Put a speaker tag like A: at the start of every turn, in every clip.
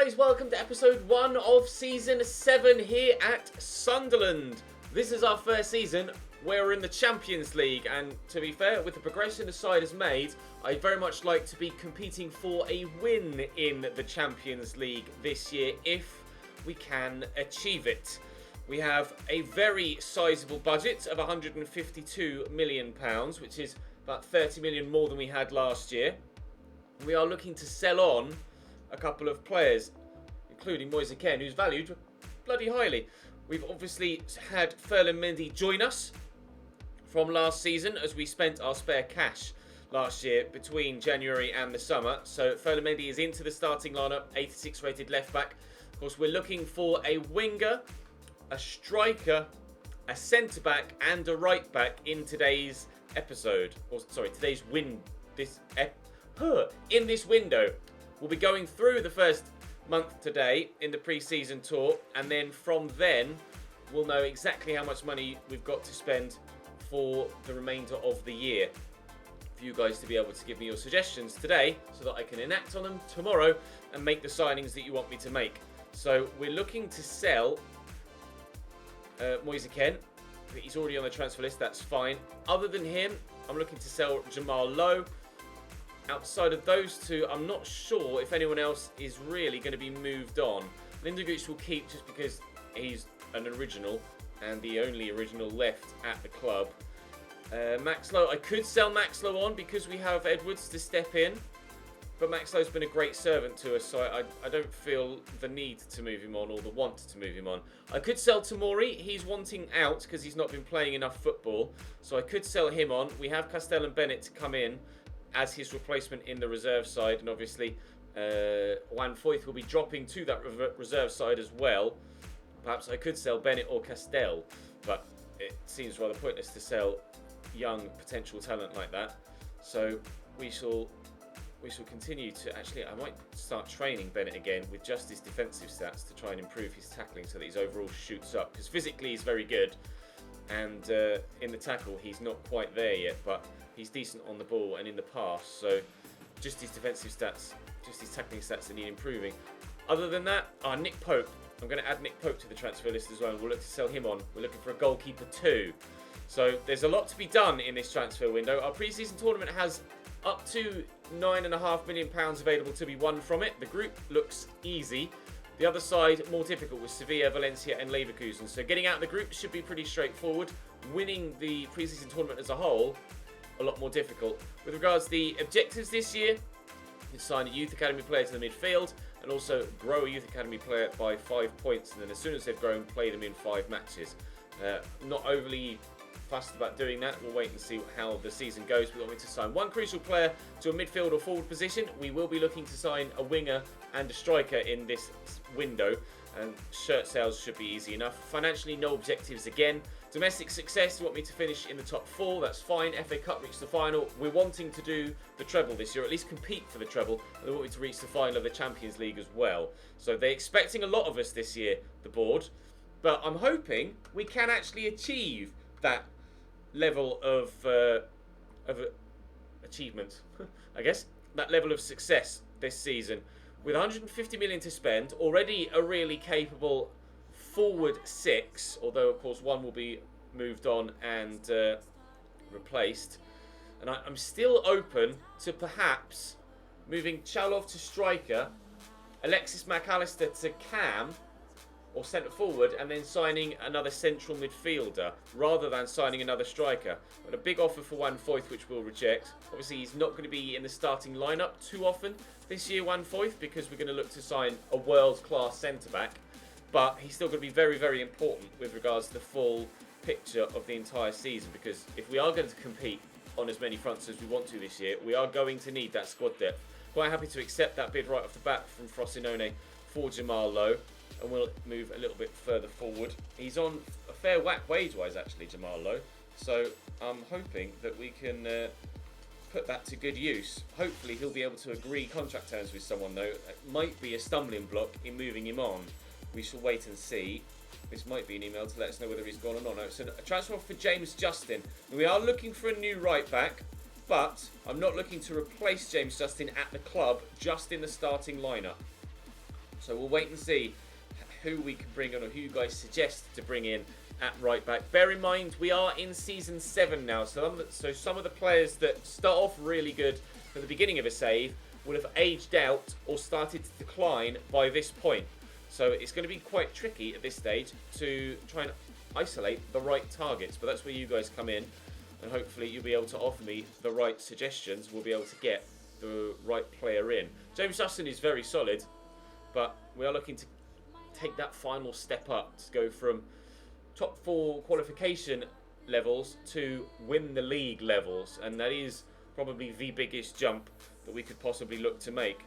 A: guys, welcome to episode 1 of season 7 here at Sunderland. This is our first season where we're in the Champions League, and to be fair, with the progression the side has made, I'd very much like to be competing for a win in the Champions League this year if we can achieve it. We have a very sizable budget of £152 million, which is about 30 million more than we had last year. We are looking to sell on a couple of players, including Moise Kean, who's valued bloody highly. We've obviously had Ferland Mendy join us from last season as we spent our spare cash last year between January and the summer. So Ferland Mendy is into the starting lineup, 86 rated left back. Of course, we're looking for a winger, a striker, a centre back and a right back in today's episode. In this window. We'll be going through the first month today in the pre-season tour, and then from then we'll know exactly how much money we've got to spend for the remainder of the year. For you guys to be able to give me your suggestions today so that I can enact on them tomorrow and make the signings that you want me to make. So we're looking to sell Moise Kean. He's already on the transfer list, that's fine. Other than him, I'm looking to sell Jamal Lowe. Outside of those two, I'm not sure if anyone else is really going to be moved on. Lindeguch will keep just because he's an original and the only original left at the club. Max Lowe, I could sell Max Lowe on because we have Edwards to step in, but Max Lowe's been a great servant to us, so I don't feel the need to move him on or the want to move him on. I could sell Tamori. He's wanting out because he's not been playing enough football, so I could sell him on. We have Castell and Bennett to come in as his replacement in the reserve side, and obviously Juan Foyth will be dropping to that reserve side as well. Perhaps I could sell Bennett or Castell, but it seems rather pointless to sell young potential talent like that. So we shall continue to, actually I might start training Bennett again with just his defensive stats to try and improve his tackling so that his overall shoots up, because physically he's very good, and in the tackle he's not quite there yet, but he's decent on the ball and in the pass, so just his defensive stats, just his tackling stats that need improving. Other than that, Nick Pope. I'm going to add Nick Pope to the transfer list as well, and we'll look to sell him on. We're looking for a goalkeeper too. So there's a lot to be done in this transfer window. Our pre-season tournament has up to £9.5 million available to be won from it. The group looks easy. The other side, more difficult, with Sevilla, Valencia and Leverkusen. So getting out of the group should be pretty straightforward. Winning the pre-season tournament as a whole, a lot more difficult. With regards to the objectives this year, you sign a youth academy player to the midfield and also grow a youth academy player by 5 points, and then as soon as they've grown, play them in 5 matches. Not overly fussed about doing that. We'll wait and see how the season goes. We want to sign one crucial player to a midfield or forward position. We will be looking to sign a winger and a striker in this window, and shirt sales should be easy enough. Financially, no objectives again. Domestic success, you want me to finish in the top 4, that's fine. FA Cup, reach the final. We're wanting to do the treble this year, or at least compete for the treble. And they want me to reach the final of the Champions League as well. So they're expecting a lot of us this year, the board. But I'm hoping we can actually achieve that level of achievement, I guess. That level of success this season. With 150 million to spend, already a really capable forward 6, although of course one will be moved on and replaced, and I'm still open to perhaps moving Chalov to striker, Alexis McAllister to cam or centre forward, and then signing another central midfielder rather than signing another striker. But a big offer for Juan Foyth, which we'll reject. Obviously he's not going to be in the starting lineup too often this year, Juan Foyth, because we're going to look to sign a world-class centre back. But he's still going to be very, very important with regards to the full picture of the entire season, because if we are going to compete on as many fronts as we want to this year, we are going to need that squad depth. Quite happy to accept that bid right off the bat from Frosinone for Jamal Lowe, and we'll move a little bit further forward. He's on a fair whack wage-wise, actually, Jamal Lowe, so I'm hoping that we can put that to good use. Hopefully he'll be able to agree contract terms with someone, though. It might be a stumbling block in moving him on. We shall wait and see. This might be an email to let us know whether he's gone or not. No, it's a transfer for James Justin. We are looking for a new right back, but I'm not looking to replace James Justin at the club, just in the starting lineup. So we'll wait and see who we can bring on, or who you guys suggest to bring in at right back. Bear in mind, we are in season 7 now, so some of the players that start off really good at the beginning of a save will have aged out or started to decline by this point. So it's going to be quite tricky at this stage to try and isolate the right targets, but that's where you guys come in, and hopefully you'll be able to offer me the right suggestions. We'll be able to get the right player in. James Justin is very solid, but we are looking to take that final step up to go from top 4 qualification levels to win the league levels, and that is probably the biggest jump that we could possibly look to make.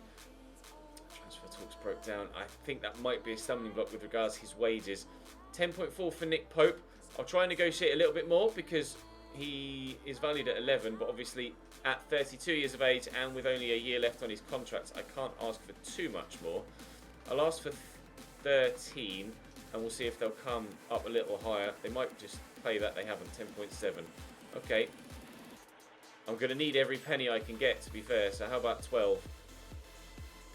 A: Transfer talks broke down. I think that might be a stumbling block with regards to his wages. 10.4 for Nick Pope. I'll try and negotiate a little bit more because he is valued at 11, but obviously at 32 years of age and with only a year left on his contract, I can't ask for too much more. I'll ask for 13, and we'll see if they'll come up a little higher. They might just play that. They haven't. 10.7. Okay. I'm going to need every penny I can get, to be fair, so how about 12?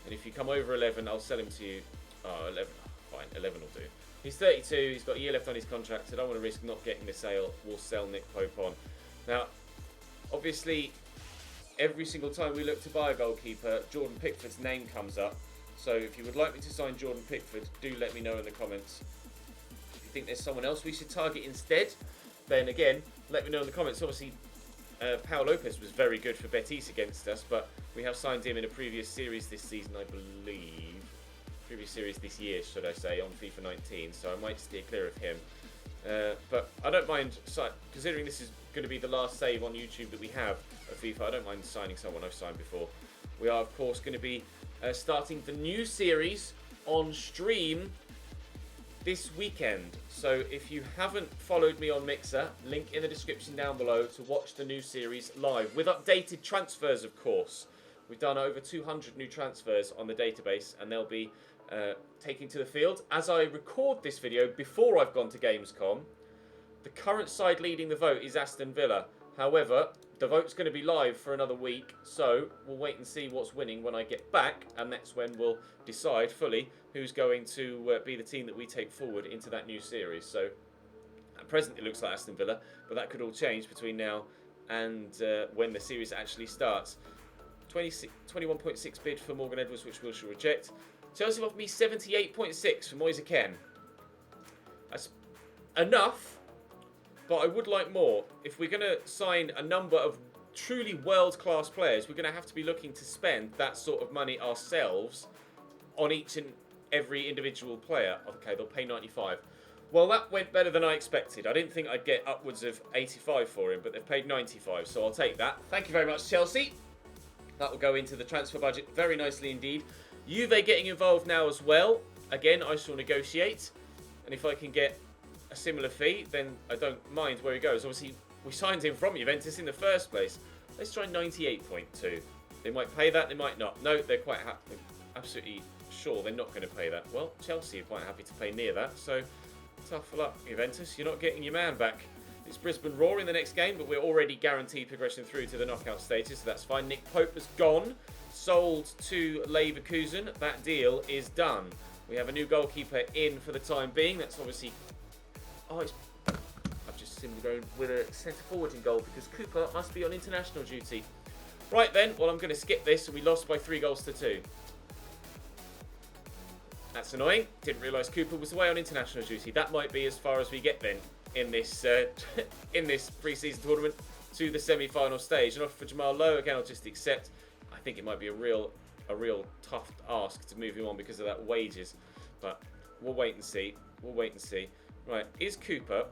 A: And if you come over 11, I'll sell him to you. Oh, 11. Fine, 11 will do. He's 32, he's got a year left on his contract, so I don't want to risk not getting the sale. We'll sell Nick Pope on. Now, obviously, every single time we look to buy a goalkeeper, Jordan Pickford's name comes up. So if you would like me to sign Jordan Pickford, do let me know in the comments. If you think there's someone else we should target instead, then again, let me know in the comments. Obviously, Pau Lopez was very good for Betis against us, but we have signed him in a previous series this season, I believe. Previous series this year, should I say, on FIFA 19, so I might steer clear of him. But I don't mind, considering this is going to be the last save on YouTube that we have of FIFA, I don't mind signing someone I've signed before. We are, of course, going to be starting the new series on stream this weekend. So if you haven't followed me on Mixer, link in the description down below to watch the new series live with updated transfers, of course. We've done over 200 new transfers on the database, and they'll be taking to the field. As I record this video before I've gone to Gamescom, the current side leading the vote is Aston Villa. However, the vote's going to be live for another week, so we'll wait and see what's winning when I get back, and that's when we'll decide fully who's going to be the team that we take forward into that new series. So at present it looks like Aston Villa, but that could all change between now and when the series actually starts. 21.6 bid for Morgan Edwards, which we shall reject. Chelsea offered me 78.6 for Moise Kean. That's enough, but I would like more. If we're going to sign a number of truly world-class players, we're going to have to be looking to spend that sort of money ourselves on each and every individual player. Okay, they'll pay 95. Well, that went better than I expected. I didn't think I'd get upwards of 85 for him, but they've paid 95, so I'll take that. Thank you very much, Chelsea. That will go into the transfer budget very nicely indeed. Juve getting involved now as well. Again, I shall negotiate. And if I can get a similar fee, then I don't mind where he goes. Obviously, we signed him from Juventus in the first place. Let's try 98.2. They might pay that, they might not. No, they're quite happy. Absolutely sure they're not going to pay that. Well, Chelsea are quite happy to pay near that. So, tough luck, Juventus. You're not getting your man back. It's Brisbane Roar in the next game, but we're already guaranteed progression through to the knockout stages, so that's fine. Nick Pope has gone, sold to Leverkusen. That deal is done. We have a new goalkeeper in for the time being. That's obviously... Oh, I've just simply going with a centre forward in goal because Cooper must be on international duty. Right then, well, I'm going to skip this, and we lost by 3-2. That's annoying. Didn't realise Cooper was away on international duty. That might be as far as we get then in this in this pre-season tournament to the semi-final stage. And offer for Jamal Lowe, again, I'll just accept. I think it might be a real tough ask to move him on because of that wages, but we'll wait and see. We'll wait and see. Right, is Cooper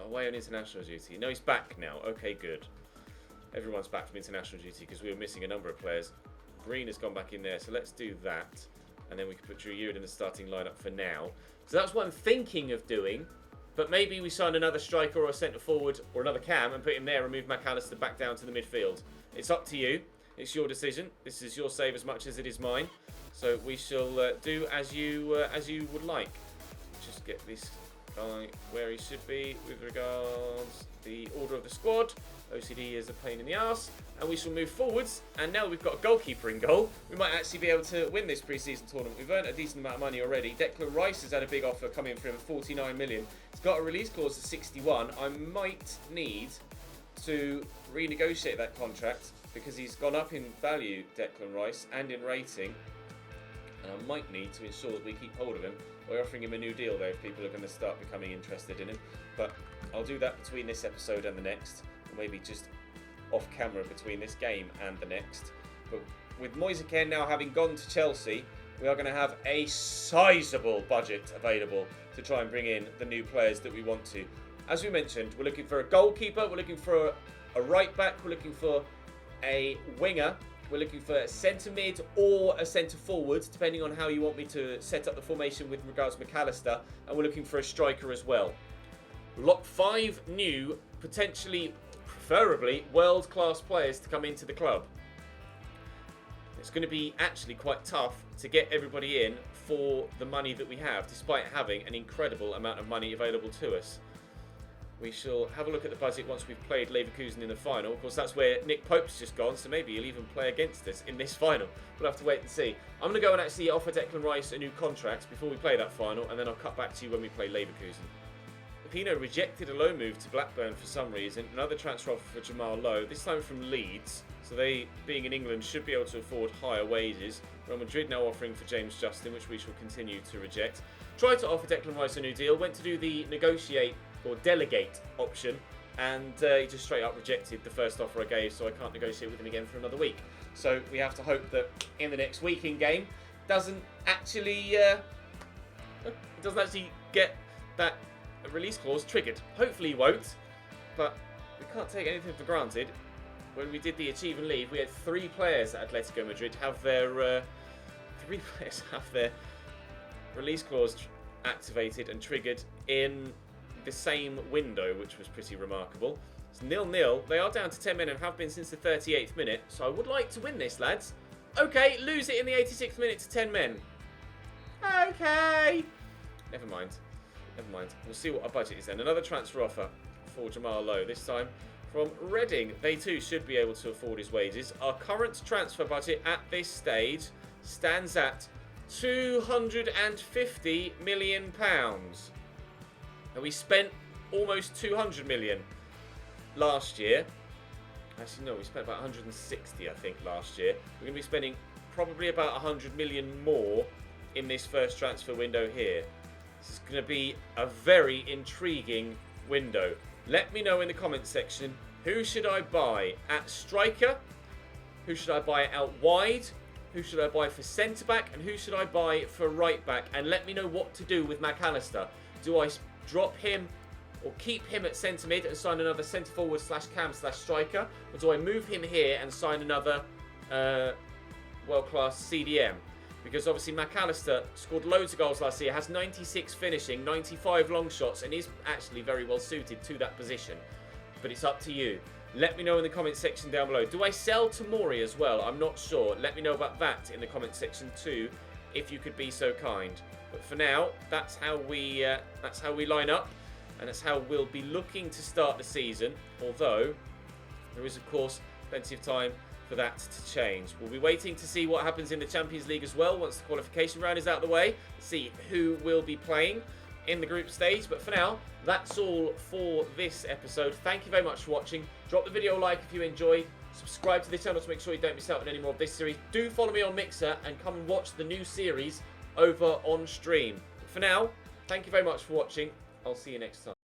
A: away on international duty? No, he's back now. Okay, good. Everyone's back from international duty because we were missing a number of players. Green has gone back in there, so let's do that. And then we can put Drew Ewing in the starting lineup for now. So that's what I'm thinking of doing. But maybe we sign another striker or a centre forward or another cam and put him there and move McAllister back down to the midfield. It's up to you. It's your decision. This is your save as much as it is mine. So we shall do as you would like. Just get this guy where he should be with regards the order of the squad. OCD is a pain in the arse. And we shall move forwards. And now we've got a goalkeeper in goal, we might actually be able to win this pre-season tournament. We've earned a decent amount of money already. Declan Rice has had a big offer coming in for him, 49 million. He's got a release clause of 61. I might need to renegotiate that contract because he's gone up in value, Declan Rice, and in rating. And I might need to ensure that we keep hold of him. We're offering him a new deal though if people are going to start becoming interested in him. But I'll do that between this episode and the next. Or maybe just off camera between this game and the next. But with Moise Kean now having gone to Chelsea, we are going to have a sizable budget available to try and bring in the new players that we want to. As we mentioned, we're looking for a goalkeeper, we're looking for a right back, we're looking for a winger, we're looking for a centre mid or a centre forward, depending on how you want me to set up the formation with regards to McAllister, and we're looking for a striker as well. Lock 5 new, potentially, preferably, world-class players to come into the club. It's going to be actually quite tough to get everybody in for the money that we have, despite having an incredible amount of money available to us. We shall have a look at the budget once we've played Leverkusen in the final. Of course, that's where Nick Pope's just gone, so maybe he'll even play against us in this final. We'll have to wait and see. I'm going to go and actually offer Declan Rice a new contract before we play that final, and then I'll cut back to you when we play Leverkusen. Pino rejected a loan move to Blackburn for some reason. Another transfer offer for Jamal Lowe, this time from Leeds. So they, being in England, should be able to afford higher wages. Real Madrid now offering for James Justin, which we shall continue to reject. Tried to offer Declan Rice a new deal, went to do the negotiate or delegate option, and he just straight up rejected the first offer I gave, so I can't negotiate with him again for another week. So we have to hope that in the next week in game doesn't actually get that release clause triggered. Hopefully he won't, but we can't take anything for granted. When we did the Achieve and Leave, we had 3 players at Atletico Madrid have their release clause activated and triggered in the same window, which was pretty remarkable. It's 0-0. They are down to 10 men and have been since the 38th minute, so I would like to win this, lads. Okay, lose it in the 86th minute to 10 men. Okay. Never mind. We'll see what our budget is then. Another transfer offer for Jamal Lowe, this time from Reading. They too should be able to afford his wages. Our current transfer budget at this stage stands at £250 million. And we spent almost 200 million last year. Actually, no, we spent about 160, I think, last year. We're going to be spending probably about 100 million more in this first transfer window here. This is going to be a very intriguing window. Let me know in the comment section, who should I buy at striker? Who should I buy out wide? Who should I buy for centre-back? And who should I buy for right-back? And let me know what to do with McAllister. Do I drop him or keep him at centre-mid and sign another centre-forward /cam /striker? Or do I move him here and sign another world-class CDM? Because obviously McAllister scored loads of goals last year, has 96 finishing, 95 long shots, and is actually very well suited to that position. But it's up to you. Let me know in the comment section down below. Do I sell Tomori as well? I'm not sure. Let me know about that in the comment section too, if you could be so kind. But for now, that's how we line up, and that's how we'll be looking to start the season. Although there is, of course, plenty of time for that to change. We'll be waiting to see what happens in the Champions League as well once the qualification round is out of the way. See who will be playing in the group stage. But for now, that's all for this episode. Thank you very much for watching. Drop the video a like if you enjoyed. Subscribe to the channel to make sure you don't miss out on any more of this series. Do follow me on Mixer and come and watch the new series over on stream. But for now, thank you very much for watching. I'll see you next time.